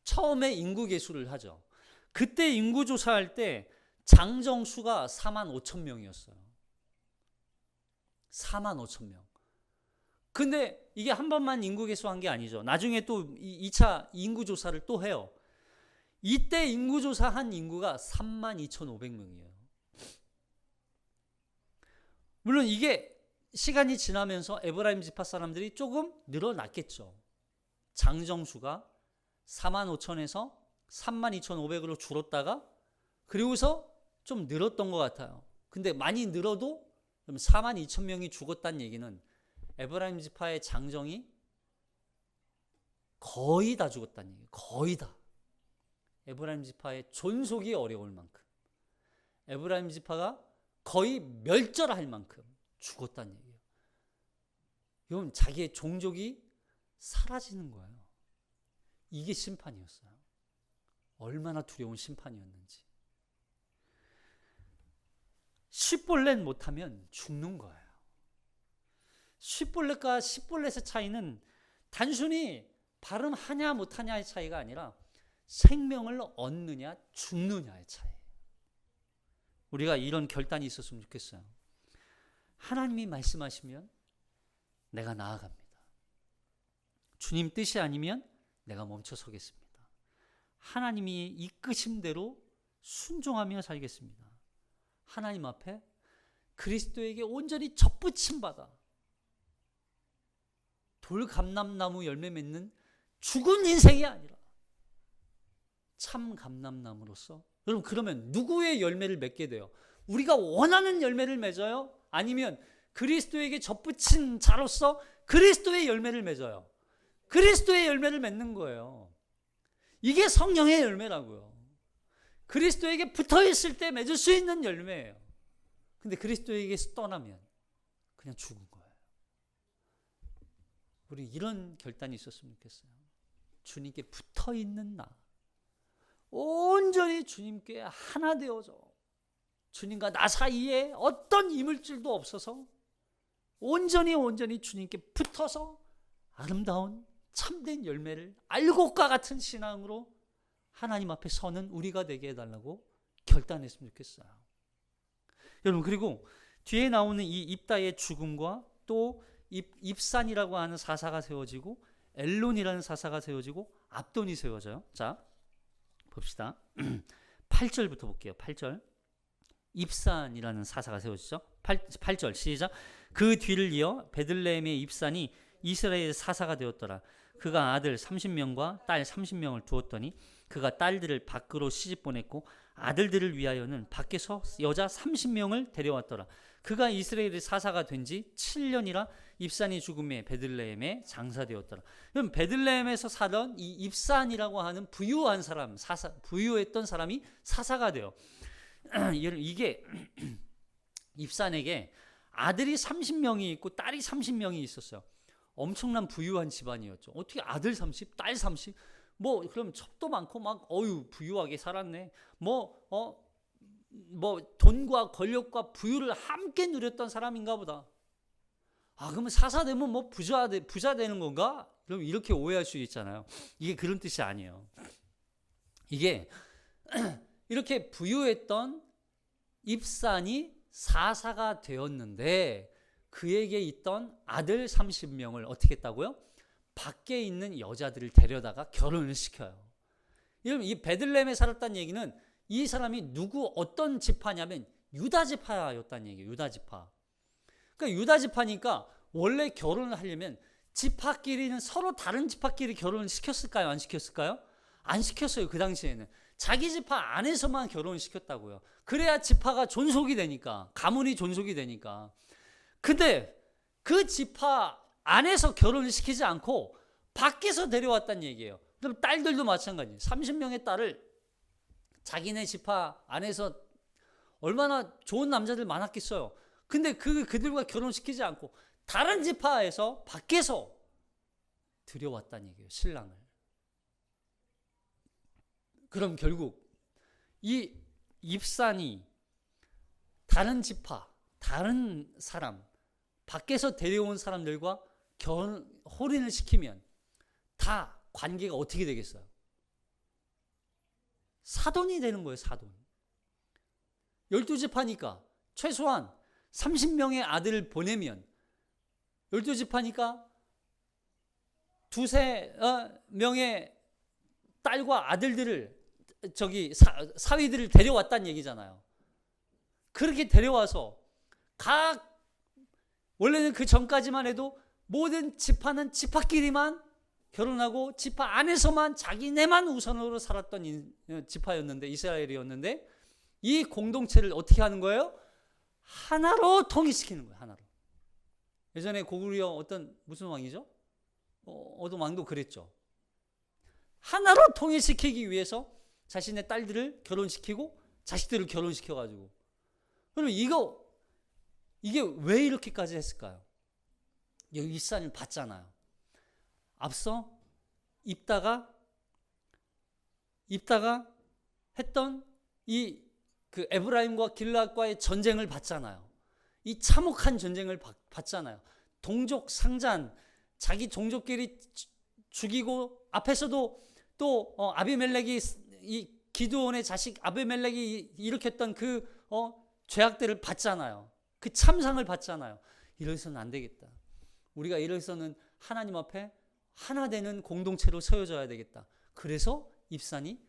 처음에 인구 계수를 하죠. 그때 인구 조사할 때 장정수가 45,000명이었어요. 45,000명. 근데 이게 한 번만 인구 계수한 게 아니죠. 나중에 또 2차 인구 조사를 또 해요. 이때 인구 조사한 인구가 32,500명이에요. 물론 이게 시간이 지나면서 에브라임 지파 사람들이 조금 늘어났겠죠. 장정수가 45,000에서 32,500으로 줄었다가 그리고서 좀 늘었던 것 같아요. 근데 많이 늘어도 42,000명이 죽었다는 얘기는 에브라임 지파의 장정이 거의 다 죽었다는 얘기예요. 거의 다. 에브라임 지파의 존속이 어려울 만큼, 에브라임 지파가 거의 멸절할 만큼 죽었다는 얘기예요. 여러분, 자기의 종족이 사라지는 거예요. 이게 심판이었어요. 얼마나 두려운 심판이었는지. 쉿볼렛 못하면 죽는 거예요. 쉿볼렛과 십볼렛의 차이는 단순히 발음하냐 못하냐의 차이가 아니라 생명을 얻느냐 죽느냐의 차이예요. 우리가 이런 결단이 있었으면 좋겠어요. 하나님이 말씀하시면 내가 나아갑니다. 주님 뜻이 아니면 내가 멈춰서겠습니다. 하나님이 이끄심대로 순종하며 살겠습니다. 하나님 앞에 그리스도에게 온전히 접붙임 받아 돌감람나무 열매 맺는 죽은 인생이 아니라 참 감람나무로서, 여러분, 그러면 누구의 열매를 맺게 돼요? 우리가 원하는 열매를 맺어요? 아니면 그리스도에게 접붙인 자로서 그리스도의 열매를 맺어요? 그리스도의 열매를 맺는 거예요. 이게 성령의 열매라고요. 그리스도에게 붙어있을 때 맺을 수 있는 열매예요. 근데 그리스도에게서 떠나면 그냥 죽은 거예요. 우리 이런 결단이 있었으면 좋겠어요. 주님께 붙어있는 나, 온전히 주님께 하나 되어져 주님과 나 사이에 어떤 이물질도 없어서 온전히 주님께 붙어서 아름다운 참된 열매를 알곡과 같은 신앙으로 하나님 앞에 서는 우리가 되게 해달라고 결단했으면 좋겠어요. 여러분, 그리고 뒤에 나오는 이 입다의 죽음과 또 입산이라고 하는 사사가 세워지고 엘론이라는 사사가 세워지고 압돈이 세워져요. 자, 봅시다. 8절부터 볼게요. 8절. 입산이라는 사사가 세워지죠. 8절 시작. 그 뒤를 이어 베들레헴의 입산이 이스라엘의 사사가 되었더라. 그가 아들 30명과 딸 30명을 두었더니 그가 딸들을 밖으로 시집 보냈고 아들들을 위하여는 밖에서 여자 30명을 데려왔더라. 그가 이스라엘의 사사가 된 지 7년이라 입산이 죽음에 베들레헴에 장사되었더라. 그럼 베들레헴에서 살던 이 입산이라고 하는 부유한 사람, 부유했던 사람이 사사가 돼요. 이게 입산에게 아들이 30명이 있고 딸이 30명이 있었어요. 엄청난 부유한 집안이었죠. 어떻게 아들 30, 딸 30? 뭐 그럼 첩도 많고 막 부유하게 살았네. 뭐 돈과 권력과 부유를 함께 누렸던 사람인가 보다. 그러면 사사 되면 뭐 부자 되는 건가? 그럼 이렇게 오해할 수 있잖아요. 이게 그런 뜻이 아니에요. 이게 이렇게 부유했던 입산이 사사가 되었는데 그에게 있던 아들 30명을 어떻게 했다고요? 밖에 있는 여자들을 데려다가 결혼을 시켜요. 이 베들레헴에 살았다는 얘기는 이 사람이 어떤 지파냐면 유다 지파였다는 얘기예요. 유다 지파. 그러니까 유다 지파니까 원래 결혼을 하려면 지파끼리는 서로 다른 지파끼리 결혼을 시켰을까요? 안 시켰을까요? 안 시켰어요. 그 당시에는. 자기 지파 안에서만 결혼을 시켰다고요. 그래야 지파가 존속이 되니까, 가문이 존속이 되니까. 근데 그 지파 안에서 결혼을 시키지 않고 밖에서 데려왔다는 얘기예요. 그럼 딸들도 마찬가지예요. 30명의 딸을 자기네 지파 안에서 얼마나 좋은 남자들 많았겠어요. 근데 그들과 결혼시키지 않고 다른 지파에서 밖에서 들여왔다는 얘기예요, 신랑을. 그럼 결국 이 입산이 다른 지파, 다른 사람, 밖에서 데려온 사람들과 혼인을 시키면 다 관계가 어떻게 되겠어요? 사돈이 되는 거예요, 사돈. 12지파니까 최소한 30명의 아들을 보내면 12지파니까 두세 명의 딸과 아들들을 사위들을 데려왔다는 얘기잖아요. 그렇게 데려와서 원래는 그 전까지만 해도 모든 지파는 지파끼리만 결혼하고 지파 안에서만 자기네만 우선으로 살았던 지파였는데, 이스라엘이었는데, 이 공동체를 어떻게 하는 거예요? 하나로 통일시키는 거예요. 하나로. 예전에 고구려 무슨 왕이죠? 어떤 왕도 그랬죠. 하나로 통일시키기 위해서 자신의 딸들을 결혼시키고 자식들을 결혼시켜가지고. 그럼 이게 왜 이렇게까지 했을까요? 여기 입산을 봤잖아요. 앞서 입다가 했던 그 에브라임과 길앗과의 전쟁을 봤잖아요. 이 참혹한 전쟁을 봤잖아요. 동족 상잔, 자기 종족끼리 죽이고, 앞에서도 또 아비멜렉이 이 기드온의 자식 아비멜렉이 일으켰던 그 죄악들을 봤잖아요. 그 참상을 봤잖아요. 이래서는 안 되겠다. 우리가 이래서는 하나님 앞에 하나 되는 공동체로 세워져야 되겠다. 그래서 입산이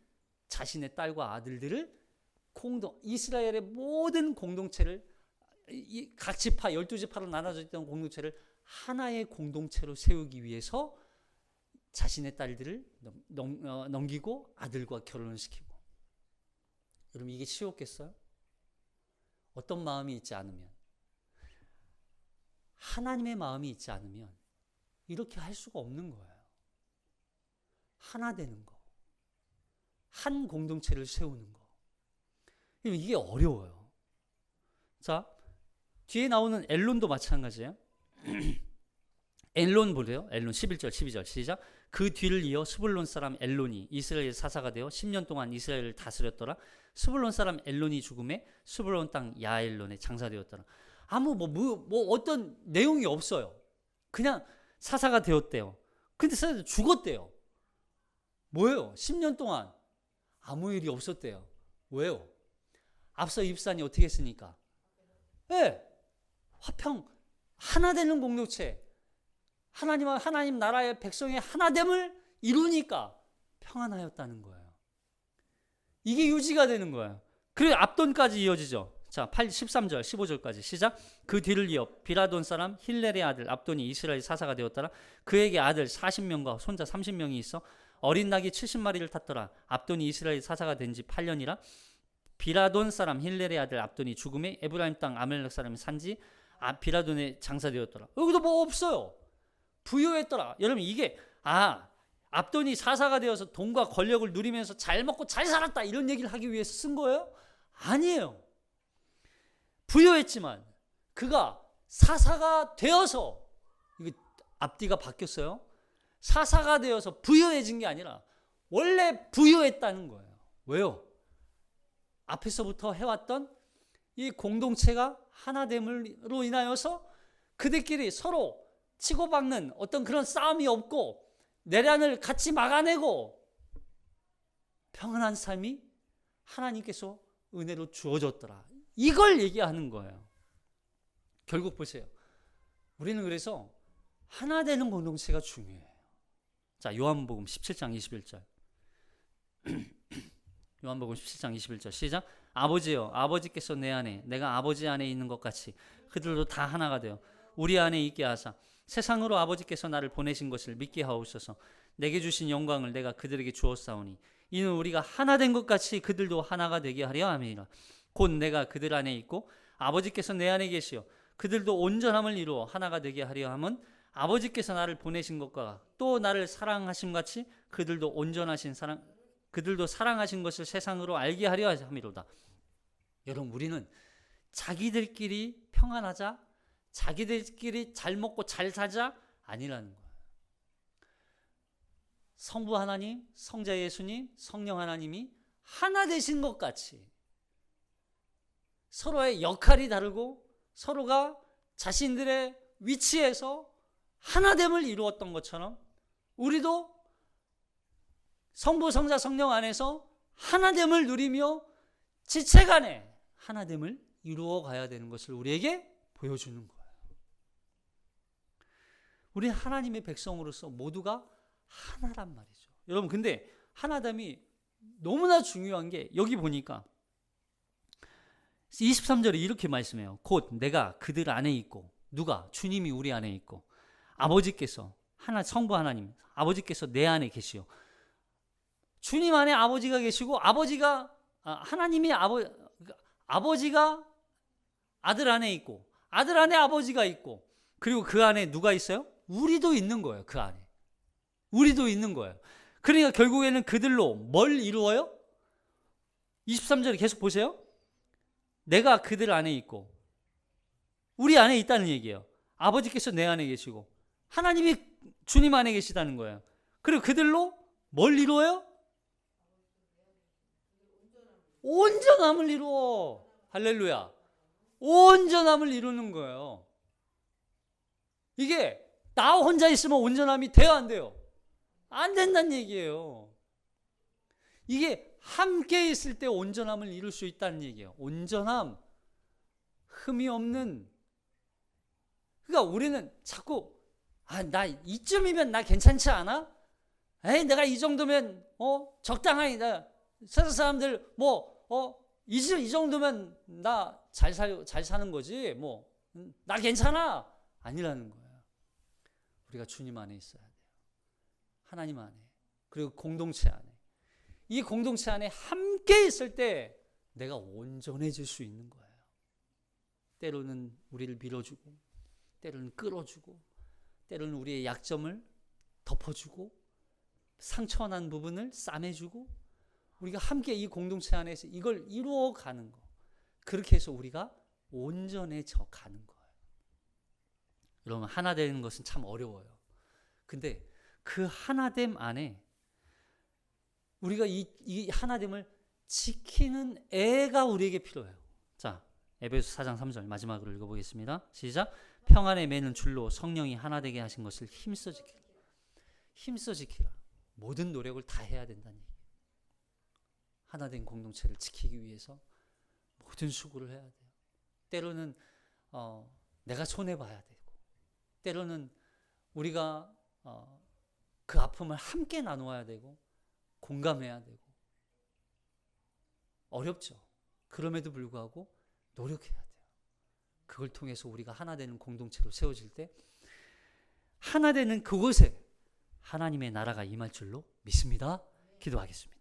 자신의 딸과 아들들을 이스라엘의 모든 공동체를, 각 지파 12지파로 나눠져 있던 공동체를 하나의 공동체로 세우기 위해서 자신의 딸들을 넘기고 아들과 결혼을 시키고. 여러분, 이게 쉬웠겠어요? 어떤 마음이 있지 않으면, 하나님의 마음이 있지 않으면 이렇게 할 수가 없는 거예요. 하나 되는 거, 한 공동체를 세우는 거, 이게 어려워요. 자, 뒤에 나오는 엘론도 마찬가지예요. 엘론 보세요. 엘론 11절 12절 시작. 그 뒤를 이어 스불론 사람 엘론이 이스라엘 사사가 되어 10년 동안 이스라엘을 다스렸더라. 스불론 사람 엘론이 죽음에 스불론 땅 야엘론에 장사되었더라. 어떤 내용이 없어요. 그냥 사사가 되었대요. 근데 사사가 죽었대요. 뭐예요? 10년 동안 아무 일이 없었대요. 왜요? 앞서 입산이 어떻게 했으니까? 네, 화평, 하나 되는 공동체, 하나님 나라의 백성의 하나됨을 이루니까 평안하였다는 거예요. 이게 유지가 되는 거예요. 그리고 압돈까지 이어지죠. 자, 13절 15절까지 시작. 그 뒤를 이어 비라돈 사람 힐렐의 아들 압돈이 이스라엘 사사가 되었더라. 그에게 아들 40명과 손자 30명이 있어 어린 낙이 70마리를 탔더라. 압돈이 이스라엘 사사가 된 지 8년이라. 비라돈 사람 힐렐의 아들 압돈이 죽음에 에브라임 땅 아멜렉 사람이 산지 비라돈에 장사되었더라. 여기도 뭐 없어요. 부유했더라. 여러분, 이게 압돈이 사사가 되어서 돈과 권력을 누리면서 잘 먹고 잘 살았다, 이런 얘기를 하기 위해서 쓴 거예요? 아니에요. 부유했지만 그가 사사가 되어서, 이게 앞뒤가 바뀌었어요. 사사가 되어서 부유해진 게 아니라 원래 부유했다는 거예요. 왜요? 앞에서부터 해왔던 이 공동체가 하나됨으로 인하여서 그들끼리 서로 치고받는 어떤 그런 싸움이 없고 내란을 같이 막아내고 평안한 삶이 하나님께서 은혜로 주어졌더라. 이걸 얘기하는 거예요. 결국 보세요. 우리는 그래서 하나 되는 공동체가 중요해요. 자, 요한복음 17장 21절. 요한복음 17장 21절 시작. 아버지여, 아버지께서 내 안에 내가 아버지 안에 있는 것 같이 그들도 다 하나가 되어 우리 안에 있게 하사 세상으로 아버지께서 나를 보내신 것을 믿게 하옵소서. 내게 주신 영광을 내가 그들에게 주었사오니 이는 우리가 하나 된 것 같이 그들도 하나가 되게 하려 함이라. 곧 내가 그들 안에 있고 아버지께서 내 안에 계시어 그들도 온전함을 이루어 하나가 되게 하려 함은 아버지께서 나를 보내신 것과 또 나를 사랑하심 같이 그들도 사랑하신 것을 세상으로 알게 하려 함이로다. 여러분, 우리는 자기들끼리 평안하자, 자기들끼리 잘 먹고 잘 사자 아니라는 거예요. 성부 하나님, 성자 예수님, 성령 하나님이 하나 되신 것 같이 서로의 역할이 다르고 서로가 자신들의 위치에서 하나됨을 이루었던 것처럼 우리도 성부, 성자, 성령 안에서 하나됨을 누리며 지체 간에 하나됨을 이루어 가야 되는 것을 우리에게 보여주는 거예요. 우리 하나님의 백성으로서 모두가 하나란 말이죠. 여러분, 근데 하나됨이 너무나 중요한 게 여기 보니까 23절에 이렇게 말씀해요. 곧 내가 그들 안에 있고, 누가? 주님이 우리 안에 있고, 아버지께서, 성부 하나님, 아버지께서 내 안에 계시오. 주님 안에 아버지가 계시고, 하나님이 아버지가 아들 안에 있고, 아들 안에 아버지가 있고, 그리고 그 안에 누가 있어요? 우리도 있는 거예요. 그 안에 우리도 있는 거예요. 그러니까 결국에는 그들로 뭘 이루어요? 23절에 계속 보세요. 내가 그들 안에 있고 우리 안에 있다는 얘기예요. 아버지께서 내 안에 계시고 하나님이 주님 안에 계시다는 거예요. 그리고 그들로 뭘 이루어요? 온전함을 이루어. 할렐루야. 온전함을 이루는 거예요. 이게 나 혼자 있으면 온전함이 돼요, 안 돼요? 안 된다는 얘기예요. 이게 함께 있을 때 온전함을 이룰 수 있다는 얘기예요. 온전함, 흠이 없는. 그러니까 우리는 자꾸 나 이쯤이면 나 괜찮지 않아? 에이, 내가 이 정도면 적당하니 나 세상 사람들 이 정도면 나 잘 사는 거지. 나 괜찮아. 아니라는 거예요. 우리가 주님 안에 있어야 돼요. 하나님 안에. 그리고 공동체 안에. 이 공동체 안에 함께 있을 때 내가 온전해질 수 있는 거예요. 때로는 우리를 밀어주고, 때로는 끌어주고, 때로는 우리의 약점을 덮어주고, 상처난 부분을 싸매주고, 우리가 함께 이 공동체 안에서 이걸 이루어가는 거. 그렇게 해서 우리가 온전해져 가는 거예요. 여러분, 하나 되는 것은 참 어려워요. 근데 그 하나됨 안에 우리가 이 하나됨을 지키는 애가 우리에게 필요해요. 자, 에베소 4장 3절 마지막으로 읽어보겠습니다. 시작. 평안에 매는 줄로 성령이 하나 되게 하신 것을 힘써 지키라. 힘써 지키라. 모든 노력을 다 해야 된다는 얘기예요. 하나된 공동체를 지키기 위해서 모든 수고를 해야 돼요. 때로는 내가 손해봐야 되고, 때로는 우리가 그 아픔을 함께 나누어야 되고 공감해야 되고 어렵죠. 그럼에도 불구하고 노력해야 돼요. 그걸 통해서 우리가 하나 되는 공동체로 세워질 때 하나 되는 그곳에 하나님의 나라가 임할 줄로 믿습니다. 기도하겠습니다.